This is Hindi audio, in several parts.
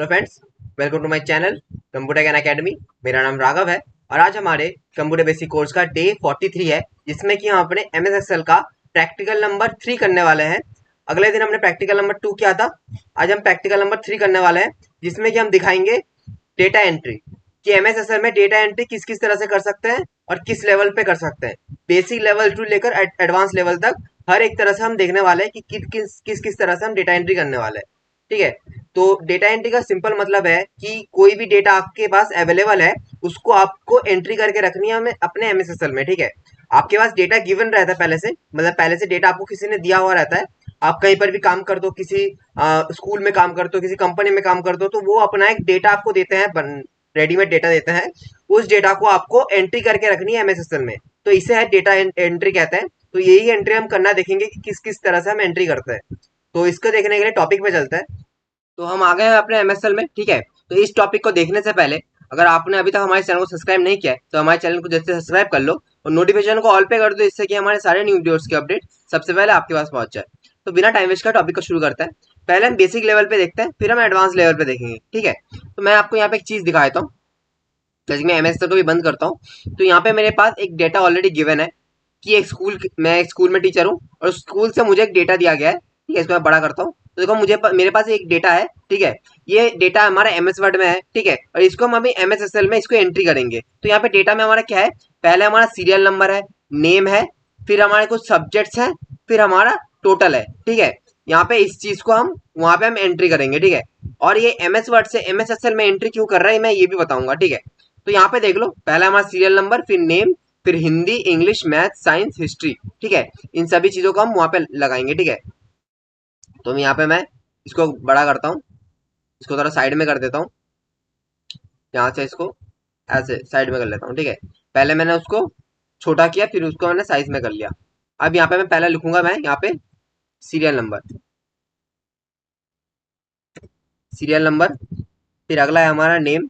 Hello friends, welcome to my channel computer Gyan academy. मेरा नाम राघव है और आज हमारे कंप्यूटर बेसिक कोर्स का डे 43 है, जिसमें कि हम अपने एमएस एक्सेल का प्रैक्टिकल नंबर 3 करने वाले हैं। अगले दिन हमने प्रैक्टिकल नंबर 2 किया था। आज हम प्रैक्टिकल नंबर 3 करने वाले हैं, जिसमें कि हम दिखाएंगे डेटा एंट्री कि एमएस एक्सेल में डेटा एंट्री किस किस तरह से कर सकते हैं और किस लेवल पे कर सकते हैं। बेसिक लेवल टू लेकर एडवांस लेवल तक हर एक तरह से हम देखने वाले हैं कि किस किस तरह से हम डेटा एंट्री करने वाले हैं। ठीक है, तो डेटा एंट्री का सिंपल मतलब है कि कोई भी डेटा आपके पास अवेलेबल है, उसको आपको एंट्री करके रखनी है हमें अपने एमएस एक्सेल में। ठीक है, आपके पास डेटा गिवन रहता है पहले से, मतलब पहले से डेटा आपको किसी ने दिया हुआ रहता है। आप कहीं पर भी काम करते हो, किसी स्कूल में काम करते हो, किसी कंपनी में काम करते हो, तो वो अपना एक डेटा आपको देते हैं, रेडीमेड डेटा देते हैं। उस डेटा को आपको एंट्री करके रखनी है एमएस एक्सेल में, तो इसे है डेटा एंट्री कहते हैं। तो यही एंट्री हम करना देखेंगे कि किस किस तरह से हम एंट्री करते हैं। तो इसको देखने के लिए टॉपिक पे चलते हैं। तो हम आ गए हैं अपने एमएसएल में। ठीक है, तो इस टॉपिक को देखने से पहले अगर आपने अभी तक हमारे चैनल को सब्सक्राइब नहीं किया है तो हमारे चैनल को जैसे सब्सक्राइब कर लो और नोटिफिकेशन को ऑल पे कर दो, इससे कि हमारे सारे न्यू वीडियोस की अपडेट सबसे पहले आपके पास पहुंच जाए। तो बिना टाइम वेस्ट का टॉपिक को शुरू करते हैं। पहले हम बेसिक लेवल पे देखते हैं, फिर हम एडवांस लेवल पे देखेंगे। ठीक है, तो मैं आपको यहाँ पे एक चीज दिखाता हूँ। जैसे मैं एमएसएल को भी बंद करता हूँ, तो यहाँ पे मेरे पास एक डेटा ऑलरेडी गिवन है कि मैं एक स्कूल में टीचर हूँ और स्कूल से मुझे एक डेटा दिया गया है। ठीक है, इसको मैं बड़ा करता हूँ तो देखो मेरे पास एक डेटा है। ठीक है, ये डेटा हमारा एमएस वर्ड में है। ठीक है, और इसको हम अभी एमएस एक्सेल में इसको एंट्री करेंगे। तो यहाँ पे डेटा में हमारा क्या है, पहले हमारा सीरियल नंबर है, नेम है, फिर हमारे कुछ सब्जेक्ट्स हैं, फिर हमारा टोटल है। ठीक है, यहाँ पे इस चीज को हम वहां पे हम एंट्री करेंगे। ठीक है, और ये एमएस वर्ड से एमएस एक्सेल में एंट्री क्यों कर रहा है मैं ये भी बताऊंगा। ठीक है, तो यहाँ पे देख लो, पहला हमारा सीरियल नंबर, फिर नेम, फिर Hindi, English, math, science, history. ठीक है, इन सभी चीजों को हम वहां पे लगाएंगे। ठीक है, तो यहाँ पे मैं इसको बड़ा करता हूँ, इसको थोड़ा साइड में कर देता हूँ, यहाँ से इसको ऐसे साइड में कर लेता हूँ। ठीक है, पहले मैंने उसको छोटा किया, फिर उसको मैंने साइज में कर लिया। अब यहाँ पे मैं पहले लिखूंगा, मैं यहाँ पे सीरियल नंबर, सीरियल नंबर, फिर अगला है हमारा नेम,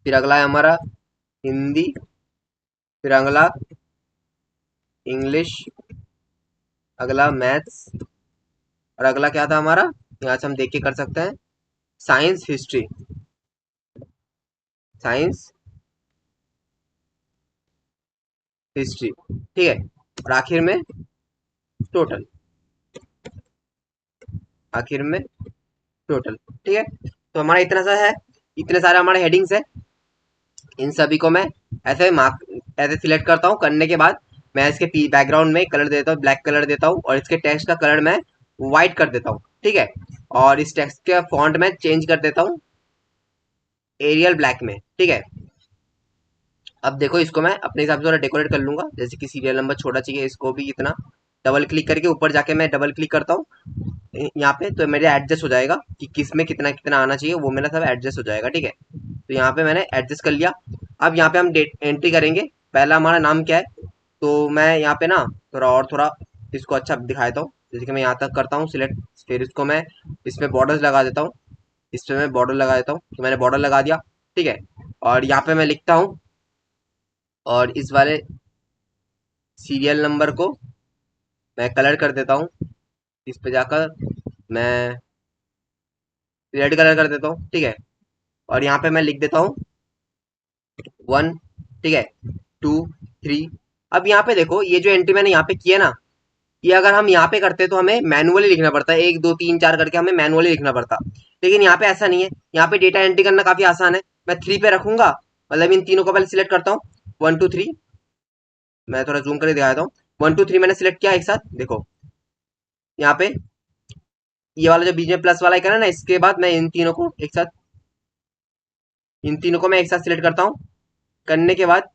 फिर अगला है हमारा हिंदी, फिर अगला इंग्लिश, अगला मैथ्स, और अगला क्या था हमारा, यहाँ से हम देख के कर सकते हैं, साइंस, हिस्ट्री, साइंस, हिस्ट्री। ठीक है, और आखिर में टोटल, आखिर में टोटल। ठीक है, तो हमारा इतना सा है, इतने सारे हमारे हेडिंग्स है। इन सभी को मैं ऐसे सिलेक्ट करता हूँ। करने के बाद मैं इसके बैकग्राउंड में कलर देता हूँ, ब्लैक कलर देता हूँ, और इसके टेक्स्ट का कलर मैं व्हाइट कर देता हूँ। ठीक है, और इस टेक्स्ट के फॉन्ट में चेंज कर देता हूँ एरियल ब्लैक में। ठीक है, अब देखो, इसको मैं अपने हिसाब से थोड़ा डेकोरेट कर लूंगा। जैसे कि सीरियल नंबर छोटा चाहिए, इसको भी इतना डबल क्लिक करके ऊपर जाके मैं डबल क्लिक करता हूँ यहाँ पे, तो मेरे एडजस्ट हो जाएगा कि किस में कितना कितना आना चाहिए, वो मेरा सब एडजस्ट हो जाएगा। ठीक है, तो यहाँ पे मैंने एडजस्ट कर लिया। अब यहाँ पे हम डेट एंट्री करेंगे। पहला हमारा नाम क्या है, तो मैं यहाँ पे ना थोड़ा इसको अच्छा दिखा देता हूँ। जैसे कि मैं यहाँ तक करता हूँ सिलेक्ट, फिर इसको मैं इसमें बॉर्डर्स लगा देता हूँ, इस पे मैं बॉर्डर लगा देता हूँ। तो मैंने बॉर्डर लगा दिया। ठीक है, और यहाँ पे मैं लिखता हूँ, और इस वाले सीरियल नंबर को मैं कलर कर देता हूँ। इस पे जाकर मैं रेड कलर कर देता हूँ। ठीक है, और यहाँ पे मैं लिख देता हूँ 1। ठीक है, 2, 3। अब यहाँ पे देखो, ये जो एंट्री मैंने यहाँ पे किया ना, ये अगर हम यहाँ पे करते तो हमें मैनुअली लिखना पड़ता है, 1 2 3 4 करके हमें मैनुअली लिखना पड़ता। लेकिन यहाँ पे ऐसा नहीं है, यहाँ पे डेटा एंट्री करना काफी आसान है। मैं 3 पे रखूंगा, मतलब इन तीनों को पहले सिलेक्ट करता हूँ, 1 2 3। मैं थोड़ा जूम करके दिखाता हूँ। 1 2 3 मैंने सिलेक्ट किया एक साथ, देखो यहाँ पे ये वाला जो बीच में प्लस वाला आइकन है ना, इसके बाद मैं इन तीनों को एक साथ, इन तीनों को मैं एक साथ सिलेक्ट करता हूँ। करने के बाद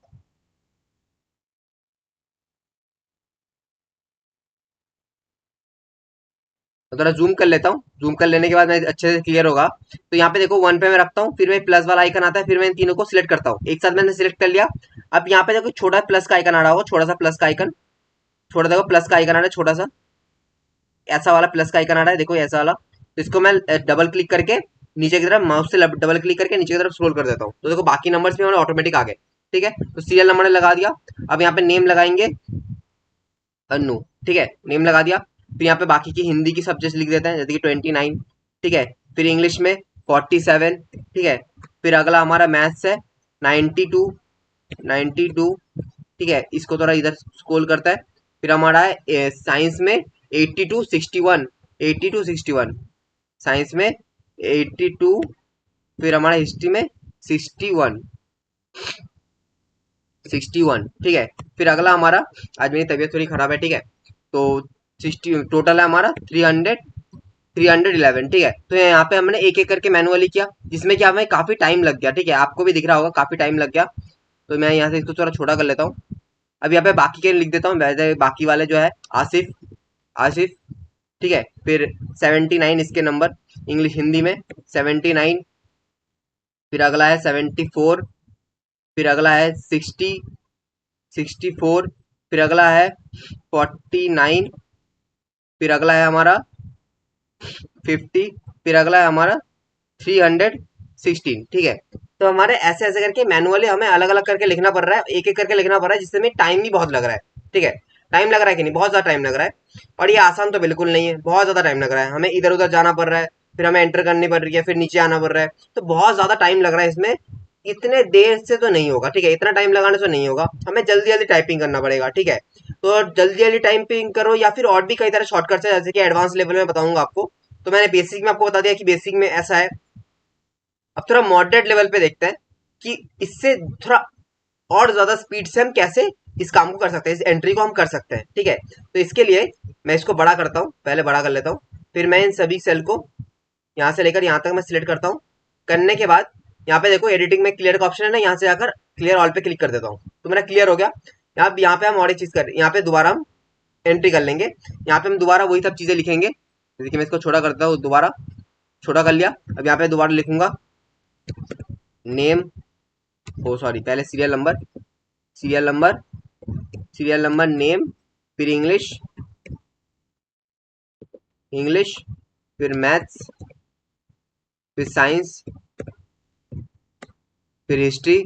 मैं थोड़ा जूम कर लेता हूँ। जूम कर लेने के बाद मैं अच्छे से क्लियर होगा। तो यहाँ पे देखो 1 पे मैं रखता हूँ, फिर मैं प्लस वाला आइकन आता है, फिर मैं इन तीनों को सिलेक्ट करता हूँ। एक साथ मैंने सिलेक्ट कर लिया। अब यहाँ पे देखो छोटा प्लस का आइकन आ रहा होगा, छोटा सा प्लस का आइकन, छोटा देखो प्लस का आइकन आ रहा है, छोटा सा ऐसा वाला प्लस का आइकन आ रहा है, देखो ऐसा वाला। तो इसको मैं डबल क्लिक करके नीचे की तरफ माउस से डबल क्लिक करके नीचे की तरफ स्क्रॉल कर देता हूँ। तो देखो बाकी नंबर्स भी हमारे ऑटोमेटिक आ गए। ठीक है, तो सीरियल नंबर ने लगा दिया। अब यहाँ पे नेम लगाएंगे अनु। ठीक है, नेम लगा दिया। फिर यहाँ पे बाकी की हिंदी की सब्जेक्ट लिख देते हैं, जैसे कि 29। ठीक है, फिर इंग्लिश में 47, ठीक है। फिर अगला हमारा मैथ्स है 92, 92, ठीक है। इसको थोड़ा इधर स्क्रॉल करता है। फिर हमारा है साइंस में 82, 61, 82, 61, साइंस में 82। फिर हमारा हिस्ट्री में 61, 61, ठीक है। फिर अगला हमारा, आज मेरी तबीयत थोड़ी खराब है, ठीक है, तो 60 टोटल है हमारा 300, 311, ठीक है। तो यहाँ पे हमने एक एक करके मैनुअली किया, जिसमें कि हमें काफी टाइम लग गया, ठीक है, आपको भी दिख रहा होगा काफी टाइम लग गया। तो मैं यहाँ से इसको थोड़ा छोटा कर लेता हूँ। अब यहाँ पे बाकी के लिख देता हूँ, वैसे बाकी वाले जो है आसिफ, आसिफ, ठीक है। फिर 79 इसके नंबर, इंग्लिश हिंदी में 79। फिर अगला है 74। फिर अगला है 60, 64। फिर अगला है 49। फिर अगला है हमारा 50। फिर अगला है हमारा 316, ठीक है। तो हमारे ऐसे ऐसे करके मैनुअली हमें अलग अलग करके लिखना पड़ रहा है, एक एक करके लिखना पड़ रहा है, जिससे में टाइम भी बहुत लग रहा है, ठीक है। टाइम लग रहा है कि नहीं, बहुत ज्यादा टाइम लग रहा है। और ये आसान तो बिल्कुल नहीं है, बहुत ज्यादा टाइम लग रहा है, हमें इधर उधर जाना पड़ रहा है, फिर हमें एंटर करनी पड़ रही है, फिर नीचे आना पड़ रहा है, तो बहुत ज्यादा टाइम लग रहा है इसमें। इतने देर से तो नहीं होगा, ठीक है, इतना टाइम लगाने से नहीं होगा, हमें जल्दी जल्दी टाइपिंग करना पड़ेगा, ठीक है। तो जल्दी जल्दी टाइपिंग करो, या फिर और भी कई तरह शॉर्टकट्स है, जैसे कि एडवांस लेवल में बताऊंगा आपको। तो मैंने बेसिक में आपको बता दिया कि बेसिक में ऐसा है। अब थोड़ा मॉडरेट लेवल पे देखते हैं कि इससे थोड़ा और ज्यादा स्पीड से हम कैसे इस काम को कर सकते हैं, इस एंट्री को हम कर सकते हैं, ठीक है। तो इसके लिए मैं इसको बड़ा करता हूँ, पहले बड़ा कर लेता हूँ। फिर मैं इन सभी सेल को यहाँ से लेकर यहाँ तक मैं सिलेक्ट करता हूँ। करने के बाद यहाँ पे देखो एडिटिंग में क्लियर का ऑप्शन है ना, यहाँ से जाकर क्लियर ऑल पे क्लिक कर देता हूँ, तो मेरा क्लियर हो गया। यहाँ पे हम और एक चीज कर, यहाँ पे दोबारा हम एंट्री कर लेंगे। यहाँ पे हम दोबारा वही सब चीजें लिखेंगे। देखिए मैं इसको छोटा करता हूँ, दोबारा छोटा कर लिया। अब यहाँ पे दोबारा लिखूंगा नेम, ओ सॉरी, पहले serial number, serial number, serial number, name, फिर इंग्लिश, इंग्लिश, फिर मैथ्स, फिर साइंस, फिर हिस्ट्री,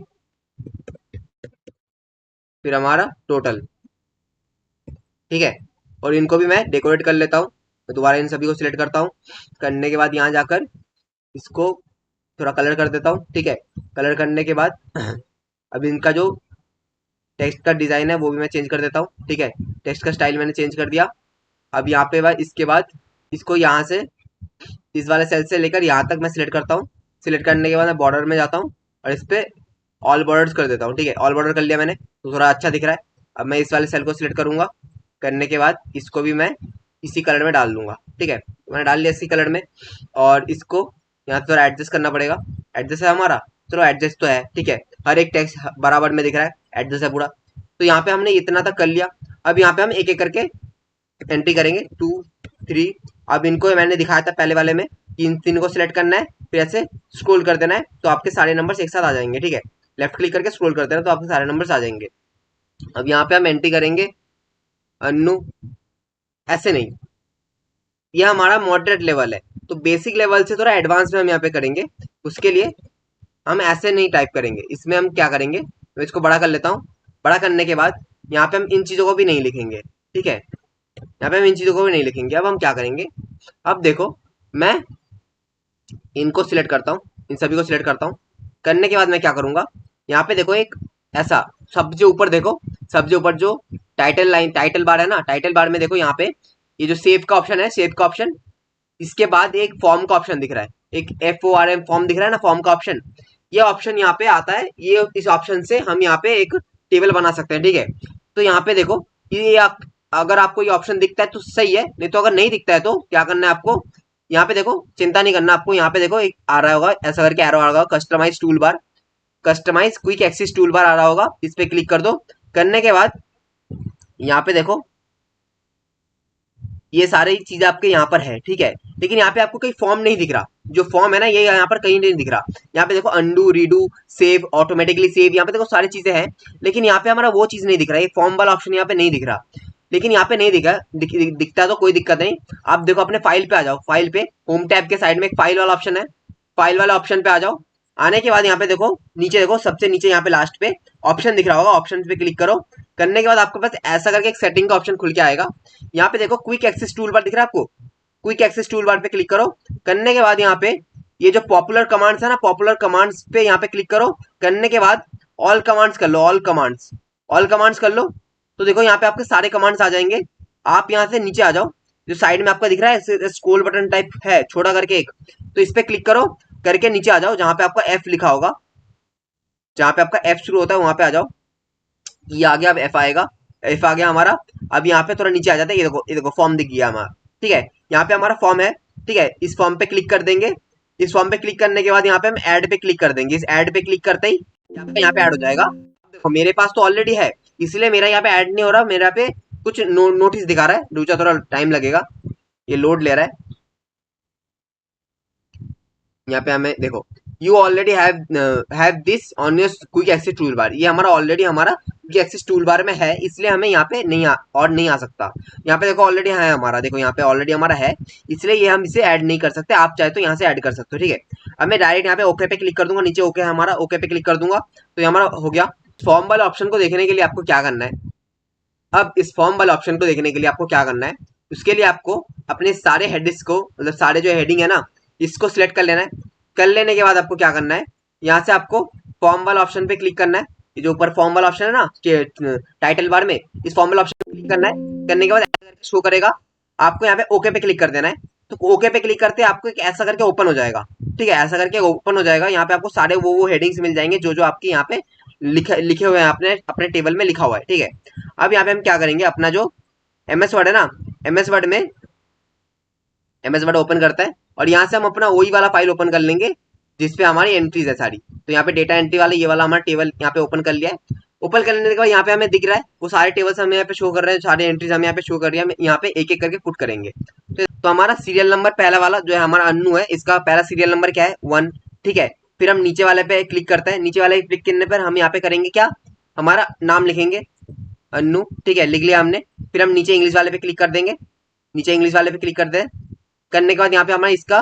फिर हमारा टोटल, ठीक है। और इनको भी मैं डेकोरेट कर लेता हूँ। तो दोबारा इन सभी को सिलेक्ट करता हूँ। करने के बाद यहाँ जाकर इसको थोड़ा कलर कर देता हूँ, ठीक है। कलर करने के बाद अब इनका जो टेक्स्ट का डिजाइन है वो भी मैं चेंज कर देता हूँ, ठीक है। टेक्स्ट का स्टाइल मैंने चेंज कर दिया। अब यहाँ पे बाद इसके बाद इसको यहाँ से इस वाले सेल से लेकर यहाँ तक मैं सिलेक्ट करता हूँ। सिलेक्ट करने के बाद मैं बॉर्डर में जाता हूँ और इस पे ऑल बॉर्डर्स कर देता हूँ, ठीक है। ऑल बॉर्डर कर लिया मैंने, तो थोड़ा अच्छा दिख रहा है। अब मैं इस वाले सेल को सिलेक्ट करूंगा। करने के बाद इसको भी मैं इसी कलर में डाल दूंगा, ठीक है। मैंने डाल लिया इसी कलर में। और इसको यहाँ थोड़ा एडजस्ट करना पड़ेगा। एडजस्ट है हमारा, चलो एडजस्ट तो है, ठीक है। हर एक टेक्स्ट बराबर में दिख रहा है, एडजस्ट है पूरा। तो यहाँ पे हमने इतना तक कर लिया। अब यहाँ पे हम एक एक करके एंट्री करेंगे, 2, 3। अब इनको मैंने दिखाया था पहले वाले में कि इन तीन को सिलेक्ट करना है, फिर ऐसे स्क्रॉल कर देना है, तो आपके सारे नंबर्स एक साथ आ जाएंगे, ठीक है। लेफ्ट क्लिक करके स्क्रॉल कर देना तो आपके सारे नंबर्स आ जाएंगे। अब यहाँ पे हम एंट्री करेंगे अन्नू, ऐसे नहीं, यह हमारा मॉडरेट लेवल है। तो बेसिक लेवल से थोड़ा एडवांस में हम यहाँ पे करेंगे। उसके लिए हम ऐसे नहीं टाइप करेंगे, इसमें हम क्या करेंगे, मैं इसको बड़ा कर लेता हूँ। बड़ा करने के बाद यहाँ पे हम इन चीजों को भी नहीं लिखेंगे, ठीक है। यहाँ पे हम इन चीजों को भी नहीं लिखेंगे। अब हम क्या करेंगे, अब देखो मैं इनको सिलेक्ट करता हूँ, इन सभी को सिलेक्ट करता हूँ। करने के बाद मैं क्या करूंगा, यहाँ पे देखो एक ऐसा सबसे ऊपर देखो, सबसे ऊपर जो टाइटल लाइन, टाइटल बार है ना, टाइटल बार में देखो यहाँ पे ये जो सेव का ऑप्शन है, सेव का ऑप्शन, इसके बाद एक फॉर्म का ऑप्शन दिख रहा है, एक FORM फॉर्म दिख रहा है ना, फॉर्म का ऑप्शन। ये ऑप्शन यहाँ पे आता है, ये इस ऑप्शन से हम यहाँ पे एक टेबल बना सकते हैं, ठीक है। तो यहाँ पे देखो ये अगर आपको ये ऑप्शन दिखता है तो सही है, नहीं तो अगर नहीं दिखता है तो क्या करना है आपको, यहाँ पे देखो चिंता नहीं करना आपको, यहाँ पे देखो एक आ रहा होगा ऐसा करके एरो आ रहा होगा, customise toolbar, customise quick access toolbar आ रहा होगा, इस पे क्लिक कर दो। करने के बाद यहाँ पे देखो ये सारी चीजें आपके यहाँ पर है, ठीक है। लेकिन यहाँ पे आपको कोई फॉर्म नहीं दिख रहा, जो फॉर्म है ना ये यहाँ पर कहीं नहीं दिख रहा। यहाँ पे देखो undo, redo, save, automatically save, यहाँ पे देखो सारी चीजें हैं, लेकिन यहाँ पे हमारा वो चीज नहीं दिख रहा, ये फॉर्म वाला ऑप्शन यहाँ पे नहीं दिख रहा। लेकिन यहाँ पे नहीं दिखा, दिखता है तो कोई दिक्कत नहीं। आप देखो अपने फाइल पे आ जाओ, फाइल पे होम टैब के साइड में एक फाइल वाला ऑप्शन है, फाइल वाला ऑप्शन पे आ जाओ। आने के बाद यहाँ पे देखो नीचे, देखो सबसे नीचे यहाँ पे लास्ट पे ऑप्शन दिख रहा होगा, ऑप्शन पे क्लिक करो। करने के बाद आपके पास ऐसा करके एक सेटिंग का ऑप्शन खुल के आएगा। यहाँ पे देखो क्विक एक्सेस टूल बार दिख रहा है आपको, क्विक एक्सेस टूल बार पे क्लिक करो। करने के बाद यहाँ पे ये जो पॉपुलर कमांड्स है ना, पॉपुलर कमांड्स पे यहाँ पे क्लिक करो। करने के बाद ऑल कमांड्स कर लो, ऑल कमांड्स कर लो। तो देखो यहाँ पे आपके सारे कमांड्स आ जाएंगे। आप यहाँ से नीचे आ जाओ, जो साइड में आपका दिख रहा है स्क्रॉल बटन टाइप है छोटा करके एक, तो इस पे क्लिक करो। करके नीचे आ जाओ, जहां पे आपका एफ लिखा होगा, जहां पे आपका एफ शुरू होता है वहां पे आ जाओ। ये आ गया, अब एफ आएगा, एफ आ गया हमारा। अब यहाँ पे थोड़ा नीचे आ जाता है, ये देखो फॉर्म दिख गया हमारा। ठीक है, यहाँ पे हमारा फॉर्म है। ठीक है, इस फॉर्म पे क्लिक कर देंगे। इस फॉर्म पे क्लिक करने के बाद यहाँ पे हम ऐड पे क्लिक कर देंगे। इस ऐड पे क्लिक करते ही यहाँ पे ऐड हो जाएगा। देखो मेरे पास तो ऑलरेडी है, इसलिए मेरा यहाँ पे ऐड नहीं हो रहा, मेरा पे कुछ नोटिस दिखा रहा है। रुचा, थोड़ा टाइम लगेगा, ये लोड ले रहा है। यहाँ पे हमें देखो, you already have this on your quick access tool bar, ये हमारा ऑलरेडी हमारा क्विक एक्सेस टूल बार में है, इसलिए हमें यहाँ पे नहीं आ सकता। यहाँ पे देखो ऑलरेडी है हमारा, देखो यहाँ पे ऑलरेडी हमारा है, इसलिए ये हम इसे ऐड नहीं कर सकते। आप चाहे तो यहाँ से ऐड कर सकते हो। ठीक है, अब मैं डायरेक्ट यहाँ पे ओके पे क्लिक कर दूंगा। नीचे ओके हमारा, ओके पे क्लिक कर दूंगा तो ये हमारा हो गया। फॉर्म वाले ऑप्शन को देखने के लिए आपको क्या करना है, अब इस फॉर्म वाले ऑप्शन को देखने के लिए आपको क्या करना है, उसके लिए आपको अपने सारे हेडिंग्स को, मतलब सारे जो हेडिंग है ना, इसको सिलेक्ट कर लेना है। कर लेने के बाद आपको क्या करना है, यहाँ से आपको फॉर्म वाला ऑप्शन पे क्लिक करना है। ये जो ऊपर फॉर्म वाला ऑप्शन है ना टाइटल बार में, इस फॉर्म वाला ऑप्शन पे क्लिक करना है। करने के बाद शो करेगा, आपको यहाँ पे ओके पे क्लिक कर देना है। तो ओके पे क्लिक करते आपको एक ऐसा करके ओपन हो जाएगा। ठीक है, ऐसा करके ओपन हो जाएगा। यहाँ पे आपको सारे वो हेडिंग्स मिल जाएंगे जो जो आपके यहाँ पे लिखे हुए हैं, अपने अपने टेबल में लिखा हुआ है। ठीक है, अब यहाँ पे हम क्या करेंगे, अपना जो एमएस वर्ड है ना, एमएस वर्ड में एमएस वर्ड ओपन करता है और यहाँ से हम अपना वही वाला फाइल ओपन कर लेंगे जिसपे हमारी एंट्रीज है सारी। तो यहाँ पे डेटा एंट्री वाला ये वाला हमारा टेबल यहाँ पे ओपन कर लिया है। ओपन करने के बाद यहाँ पे हमें दिख रहा है वो सारे टेबल्स हमें यहाँ पे शो कर रहे हैं, सारे एंट्रीज हमें यहाँ पे शो कर रही है। हम यहाँ पे एक एक करके पुट करेंगे। तो हमारा सीरियल नंबर पहला वाला जो है हमारा अन्नू है, इसका पहला सीरियल नंबर क्या है, 1। ठीक है, फिर हम नीचे वाले पे क्लिक करते हैं। नीचे वाले क्लिक करने पर हम यहाँ पे करेंगे क्या, हमारा नाम लिखेंगे अन्नू। ठीक है, लिख लिया हमने। फिर हम नीचे इंग्लिश वाले पे क्लिक कर देंगे, नीचे इंग्लिश वाले पे क्लिक कर दे। करने के बाद यहाँ पे हमारा इसका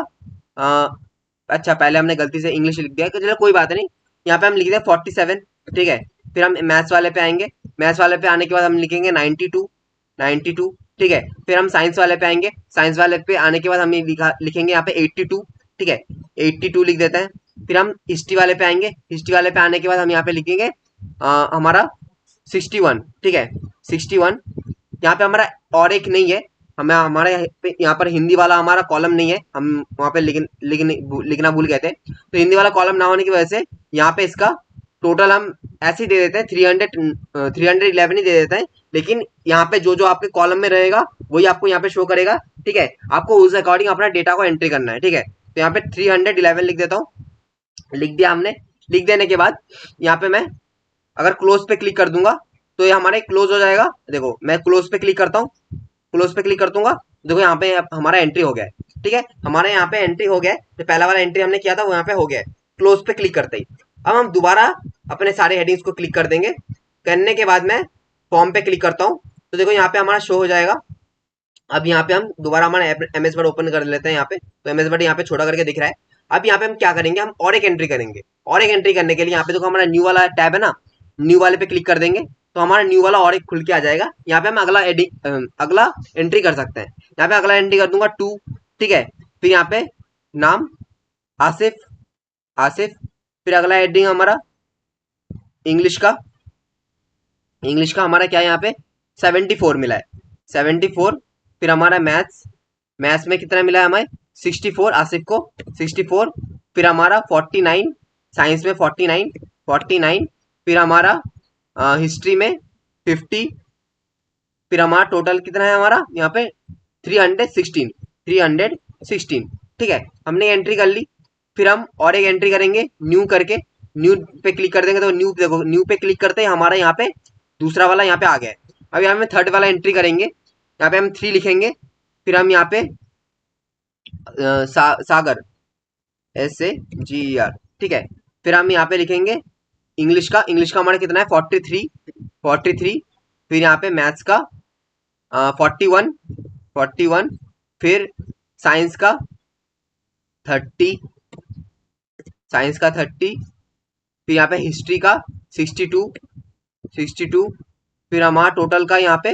अच्छा पहले हमने गलती से इंग्लिश लिख दिया, चलो कोई बात नहीं। यहाँ पे हम लिख दें 47। ठीक है, फिर हम मैथ्स वाले पे आएंगे। मैथ्स वाले पे आने के बाद हम लिखेंगे 92। ठीक है, फिर हम साइंस वाले पे आएंगे। साइंस वाले पे आने के बाद हम लिखेंगे यहाँ पे 82। ठीक है, 82 लिख देते हैं। फिर हम हिस्ट्री वाले पे आएंगे। हिस्ट्री वाले पे आने के बाद हम यहाँ पे लिखेंगे हमारा 61। ठीक है, 61। यहाँ पे हमारा और एक नहीं है, हमें हमारे यहाँ पर हिंदी वाला हमारा कॉलम नहीं है, हम वहाँ पे लिखना भूल गए थे। तो हिंदी वाला कॉलम ना होने की वजह से यहाँ पे इसका टोटल हम ऐसे ही दे देते हैं 311 ही दे देते हैं। लेकिन यहाँ पे जो जो आपके कॉलम में रहेगा वही आपको यहाँ पे शो करेगा। ठीक है, आपको उस अकॉर्डिंग अपना डेटा को एंट्री करना है। ठीक है, तो यहाँ पे 311 लिख देता हूँ। लिख दिया हमने। लिख देने के बाद यहाँ पे मैं अगर क्लोज पे क्लिक कर दूंगा तो ये हमारे क्लोज हो जाएगा। देखो मैं क्लोज पे क्लिक करता हूँ, क्लोज पे क्लिक कर दूंगा, देखो यहाँ पे हमारा एंट्री हो गया है। ठीक है, हमारे यहाँ पे एंट्री हो गया है, तो पहला वाला एंट्री हमने किया था वो यहाँ पे हो गया है क्लोज पे क्लिक करते ही। अब हम दोबारा अपने सारे हेडिंग्स को क्लिक कर देंगे। करने के बाद मैं फॉर्म पे क्लिक करता हूँ, तो देखो यहाँ पे हमारा शो हो जाएगा। अब यहाँ पे हम दोबारा हमारा एमएस वर्ड ओपन कर लेते हैं यहाँ पे, तो एमएस वर्ड यहाँ पे छोटा करके दिख रहा है। अब यहाँ पे हम क्या करेंगे, हम और एक एंट्री करेंगे। और एक एंट्री करने के लिए यहाँ पे देखो हमारा न्यू वाला टैब है ना, न्यू वाले पे क्लिक कर देंगे तो हमारा न्यू वाला और एक खुल के आ जाएगा। यहाँ पे हम अगला एंट्री कर सकते हैं। यहाँ पे अगला एंट्री कर दूंगा 2। ठीक है, फिर यहाँ पे नाम आसिफ, आसिफ। फिर अगला हेडिंग हमारा इंग्लिश का, इंग्लिश का हमारा क्या है यहाँ पे 74 मिला है, 74। फिर हमारा मैथ्स, मैथ्स में कितना मिला है हमें 64, आसिफ को 64। फिर हमारा 49, साइंस में 49। फिर हमारा हिस्ट्री में 50। फिर हमारा टोटल कितना है हमारा यहाँ पे 316। ठीक है, हमने एंट्री कर ली। फिर हम और एक एंट्री करेंगे न्यू करके, न्यू पे क्लिक कर देंगे तो न्यू, देखो न्यू पे क्लिक करते ही हमारा यहाँ पे दूसरा वाला यहाँ पे आ गया है। अब यहाँ पे थर्ड वाला एंट्री करेंगे, यहाँ पे हम 3 लिखेंगे। फिर हम यहाँ पे सागर, SAGER। ठीक है, फिर हम यहाँ पे लिखेंगे इंग्लिश का, इंग्लिश का हमारा कितना है 43। फिर यहाँ पे मैथ्स का 41। फिर साइंस का 30, साइंस का 30। फिर यहाँ पे हिस्ट्री का 62। फिर हमारा टोटल का यहाँ पे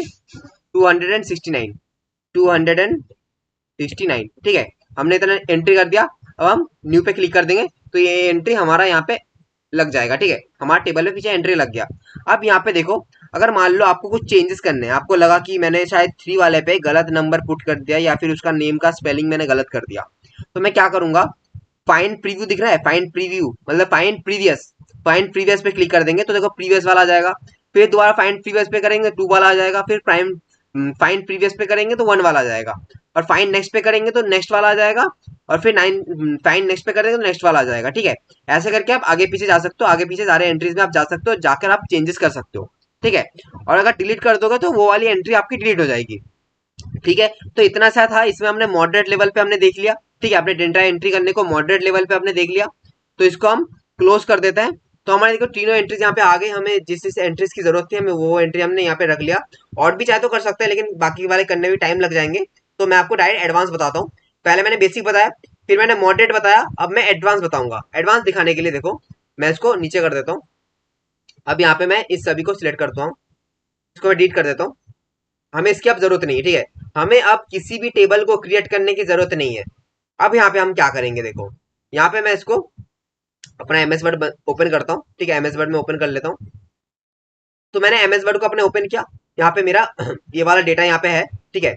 269। ठीक है, हमने इतना एंट्री कर दिया। अब हम न्यू पे क्लिक कर देंगे तो ये एंट्री हमारा यहाँ पे लग जाएगा। ठीक है, हमारा टेबल में पीछे एंट्री लग गया। अब यहाँ पे देखो, अगर मान लो आपको कुछ चेंजेस करने हैं, आपको लगा कि मैंने शायद 3 वाले पे गलत नंबर पुट कर दिया या फिर उसका नेम का स्पेलिंग मैंने गलत कर दिया, तो मैं क्या करूंगा, फाइंड प्रीव्यू दिख रहा है, फाइंड प्रीव्यू मतलब फाइंड प्रीवियस पे क्लिक कर देंगे तो देखो प्रीवियस वाला आ जाएगा। फिर दोबारा फाइंड प्रीवियस पे करेंगे 2 वाला आ जाएगा। फिर फाइंड प्रीवियस पे करेंगे तो 1 वाला आ जाएगा। और फाइंड नेक्स्ट पे करेंगे तो नेक्स्ट वाला आ जाएगा। और फिर फाइंड नेक्स्ट पे करेंगे तो नेक्स्ट वाला आ जाएगा। ठीक है, ऐसे करके आप आगे पीछे जा सकते हो, आगे पीछे सारे एंट्रीज में आप जा सकते हो, जाकर आप चेंजेस कर सकते हो। ठीक है, और अगर डिलीट कर दोगे तो वो वाली एंट्री आपकी डिलीट हो जाएगी। ठीक है, तो इतना सा था, इसमें हमने मॉडरेट लेवल पे हमने देख लिया। ठीक है, अपने डेटा एंट्री करने को मॉडरेट लेवल पे हमने देख लिया, तो इसको हम क्लोज कर देते हैं। तो हमारे देखो तीनों एंट्रीज यहाँ पे आ गई, हमें जिस जिस एंट्रीज की जरूरत थी हमें वो एंट्री हमने यहाँ पे रख लिया। और भी चाहे तो कर सकते हैं, लेकिन बाकी वाले करने में टाइम लग जाएंगे, तो मैं आपको डायरेक्ट एडवांस बताता हूँ। पहले मैंने बेसिक बताया, फिर मैंने मॉडरेट बताया, अब मैं एडवांस बताऊंगा। एडवांस दिखाने के लिए देखो मैं इसको नीचे कर देता हूँ। अब यहाँ पे मैं इस सभी को सिलेक्ट करता हूँ, इसको मैं डिलीट कर देता हूँ। हमें इसकी अब जरूरत नहीं है। ठीक है, हमें अब किसी भी टेबल को क्रिएट करने की जरूरत नहीं है। अब यहाँ पे हम क्या करेंगे, देखो यहाँ पे मैं इसको अपना एमएस वर्ड ओपन करता हूँ। ठीक है, एमएस वर्ड में ओपन कर लेता हूँ। तो मैंने एमएस वर्ड को अपने ओपन किया, यहाँ पे मेरा ये वाला डेटा यहाँ पे है। ठीक है,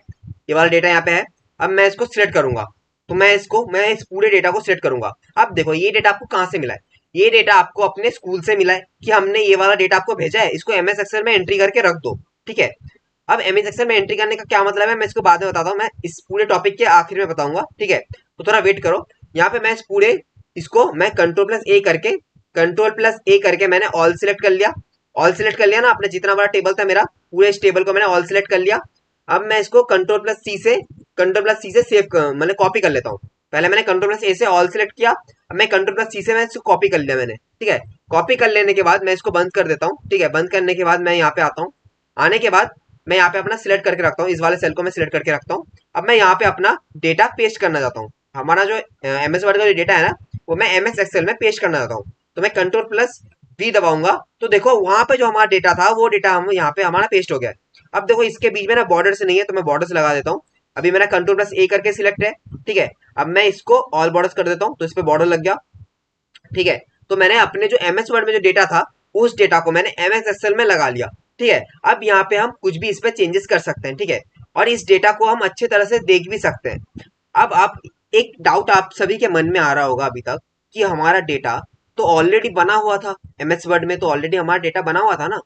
ये वाला डेटा यहाँ पे है। अब मैं इसको सिलेक्ट करूंगा, तो मैं इस पूरे डेटा को सिलेक्ट करूंगा। अब देखो ये डेटा आपको कहाँ से मिला है, ये डेटा आपको अपने स्कूल से मिला है कि हमने ये वाला डेटा आपको भेजा है, इसको एमएस एक्सेल में एंट्री करके रख दो। ठीक है, अब एमएस एक्सेल में एंट्री करने का क्या मतलब है मैं इसको बाद में बताता हूँ, मैं इस पूरे टॉपिक के आखिर में बताऊंगा। ठीक है, तो थोड़ा वेट करो। यहाँ पे मैं इस पूरे इसको मैं कंट्रोल प्लस ए करके मैंने ऑल सिलेक्ट कर लिया। ऑल सिलेक्ट कर लिया ना, अपने जितना बड़ा टेबल था मेरा पूरे इस टेबल को मैंने ऑल सिलेक्ट कर लिया। अब मैं इसको कंट्रोल प्लस सी से सेव मतलब कॉपी कर लेता हूँ। पहले मैंने कंट्रोल प्लस ए से ऑल सिलेक्ट किया, अब मैं कंट्रोल प्लस सी से मैं इसको कॉपी कर लिया मैंने। ठीक है, कॉपी कर लेने के बाद मैं इसको बंद कर देता हूँ। ठीक है, बंद करने के बाद मैं यहाँ पे आता हूँ। आने के बाद मैं यहाँ पे अपना सिलेक्ट करके रखता हूँ, इस वाले सेल को मैं सिलेक्ट करके रखता हूँ। अब मैं यहाँ पे अपना डेटा पेस्ट करना चाहता हूँ। हमारा जो एमएस वर्ड का जो डेटा है ना, वो मैं एमएस एक्सेल में पेस्ट करना चाहता हूँ। तो मैं कंट्रोल प्लस वी दबाऊंगा, तो देखो वहां पे जो हमारा डेटा था वो डेटा हम यहाँ पे हमारा पेस्ट हो गया है। अब देखो इसके बीच में ना बॉर्डर नहीं है, तो मैं बॉर्डर लगा देता हूँ। अभी मेरा कंट्रोल प्लस ए करके सिलेक्ट है। ठीक है, अब मैं इसको ऑल बॉर्डर्स कर देता हूँ, तो इस पे बॉर्डर लग गया। ठीक है, तो मैंने अपने जो एमएस वर्ड में जो डेटा था उस डेटा को मैंने एमएस एक्सेल में लगा लिया। ठीक है, अब यहाँ पे हम कुछ भी इस पे चेंजेस कर सकते हैं। ठीक है, और इस डेटा को हम अच्छे तरह से देख भी सकते हैं। अब आप एक डाउट आप सभी के मन में आ रहा होगा अभी तक कि हमारा डेटा तो ऑलरेडी बना हुआ था, एमएस वर्ड में तो ऑलरेडी हमारा डेटा बना हुआ था ना,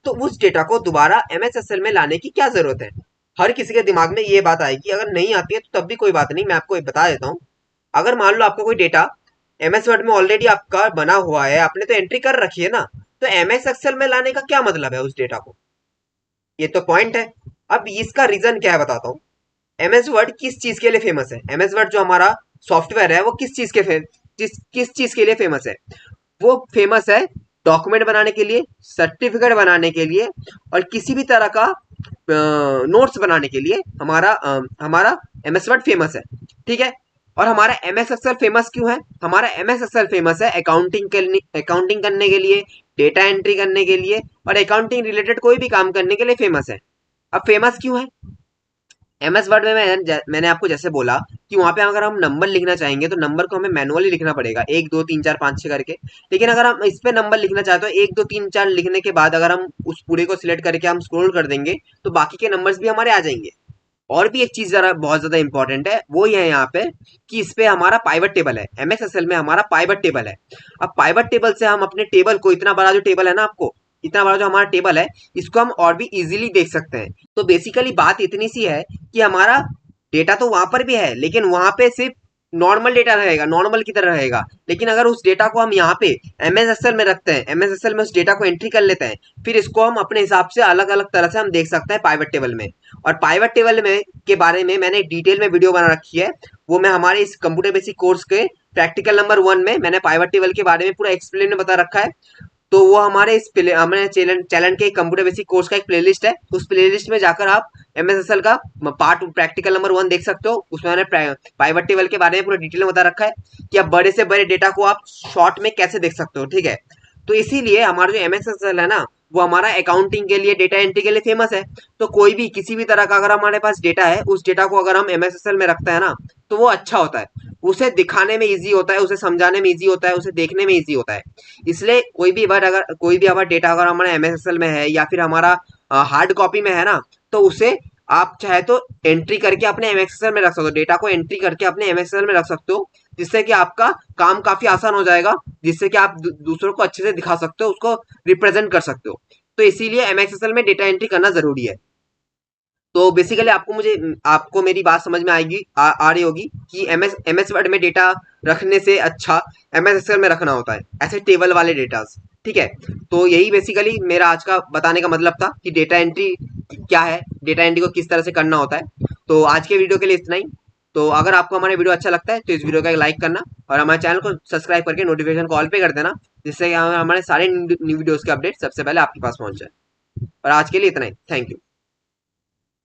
तो उस डेटा को दोबारा एमएस एक्सेल में लाने की क्या जरूरत है। हर किसी के दिमाग में ये बात आएगी, अगर नहीं आती है तो तब भी कोई बात नहीं, मैं आपको बता देता हूँ। अगर मान लो आपको कोई डेटा एमएस वर्ड में ऑलरेडी आपका बना हुआ है, आपने तो एंट्री कर रखी है ना, तो एमएस एक्सेल में लाने का क्या मतलब है उस डेटा को, ये तो पॉइंट है। अब इसका रीजन क्या है बताता हूँ। एमएस वर्ड किस चीज के लिए फेमस है, एमएस वर्ड जो हमारा सॉफ्टवेयर है वो किस चीज के लिए फेमस है, वो फेमस है डॉक्यूमेंट बनाने के लिए, सर्टिफिकेट बनाने के लिए, और किसी भी तरह का नोट्स बनाने के लिए हमारा एमएस वर्ड फेमस है। ठीक है, और हमारा एमएस एक्सेल फेमस क्यों है, हमारा एमएस एक्सेल फेमस है अकाउंटिंग करने के लिए, डेटा एंट्री करने के लिए, और अकाउंटिंग रिलेटेड कोई भी काम करने के लिए फेमस है। अब फेमस क्यों है, एमएस वर्ड में मैंने आपको जैसे बोला कि वहां पे अगर हम नंबर लिखना चाहेंगे तो नंबर को हमें मैनुअली लिखना पड़ेगा 1 2 3 4 5 6 करके। लेकिन अगर हम इस पे नंबर लिखना चाहते हो 1 2 3 4 लिखने के बाद अगर हम उस पूरे को सिलेक्ट करके हम स्क्रॉल कर देंगे तो बाकी के नंबर्स भी हमारे आ जाएंगे। और भी एक चीज जरा बहुत ज्यादा इंपॉर्टेंट है, वो ये है यहाँ पे कि इस पे हमारा पाइवट टेबल है, एमएस एक्सेल में हमारा पाइवट टेबल है। अब पाइवट टेबल से हम अपने टेबल को, इतना बड़ा जो टेबल है ना आपको, इतना बड़ा जो हमारा टेबल है, इसको हम और भी इजीली देख सकते हैं। तो बेसिकली बात इतनी सी है कि हमारा डेटा तो वहां पर भी है, लेकिन वहां पे सिर्फ नॉर्मल डेटा रहेगा, नॉर्मल की तरह रहेगा। लेकिन अगर उस डेटा को हम यहाँ पे एमएस एक्सेल में रखते हैं, एमएस एक्सेल में उस डेटा को एंट्री कर लेते हैं, फिर इसको हम अपने हिसाब से अलग अलग तरह से हम देख सकते हैं पाइवट टेबल में। और पाइवट टेबल में के बारे में मैंने डिटेल में वीडियो बना रखी है, वो मैं हमारे इस कंप्यूटर बेसिक कोर्स के प्रैक्टिकल नंबर 1 में मैंने पाइवट टेबल के बारे में पूरा एक्सप्लेन में बता रखा है। तो वो हमारे चैनल के कंप्यूटर बेसिक कोर्स का एक प्लेलिस्ट है, उस प्लेलिस्ट में जाकर आप एमएस एक्सेल का पार्ट प्रैक्टिकल नंबर 1 देख सकते हो। उसमें मैंने पाइवट टेबल के बारे में पूरा डिटेल में बता रखा है कि आप बड़े से बड़े डेटा को आप शॉर्ट में कैसे देख सकते हो। ठीक है, तो इसीलिए हमारा जो एमएस एक्सेल है ना, वो हमारा अकाउंटिंग के लिए, डेटा एंट्री के लिए फेमस है। तो कोई भी किसी भी तरह का अगर हमारे पास डेटा है, उस डेटा को अगर हम एमएस एक्सेल में रखते हैं ना, तो वो अच्छा होता है, उसे दिखाने में इजी होता है, उसे समझाने में इजी होता है, उसे देखने में इजी होता है। इसलिए कोई भी अगर डेटा अगर हमारा एमएस एक्सेल में है या फिर हमारा हार्ड कॉपी में है ना, तो उसे आप चाहे तो एंट्री करके अपने एमएस एक्सेल में रख सकते हो, डेटा को एंट्री करके अपने एमएस एक्सेल में रख सकते हो, जिससे कि आपका काम काफी आसान हो जाएगा, जिससे कि आप दूसरों को अच्छे से दिखा सकते हो, उसको रिप्रेजेंट कर सकते हो। तो इसीलिए एमएस एक्सेल में डेटा एंट्री करना जरूरी है। तो बेसिकली आपको मेरी बात समझ में आ रही होगी कि एमएस वर्ड में डेटा रखने से अच्छा एमएस एक्सेल में रखना होता है, ऐसे टेबल वाले डेटा। ठीक है, तो यही बेसिकली मेरा आज का बताने का मतलब था कि डेटा एंट्री क्या है, डेटा एंट्री को किस तरह से करना होता है। तो आज के वीडियो के लिए इतना ही। तो अगर आपको हमारा वीडियो अच्छा लगता है तो इस वीडियो का एक लाइक करना और हमारे चैनल को सब्सक्राइब करके नोटिफिकेशन कॉल पे कर देना, जिससे कि हमारे सारे न्यू वीडियोस के अपडेट सबसे पहले आपके पास पहुंच जाए। और आज के लिए इतना ही, थैंक यू।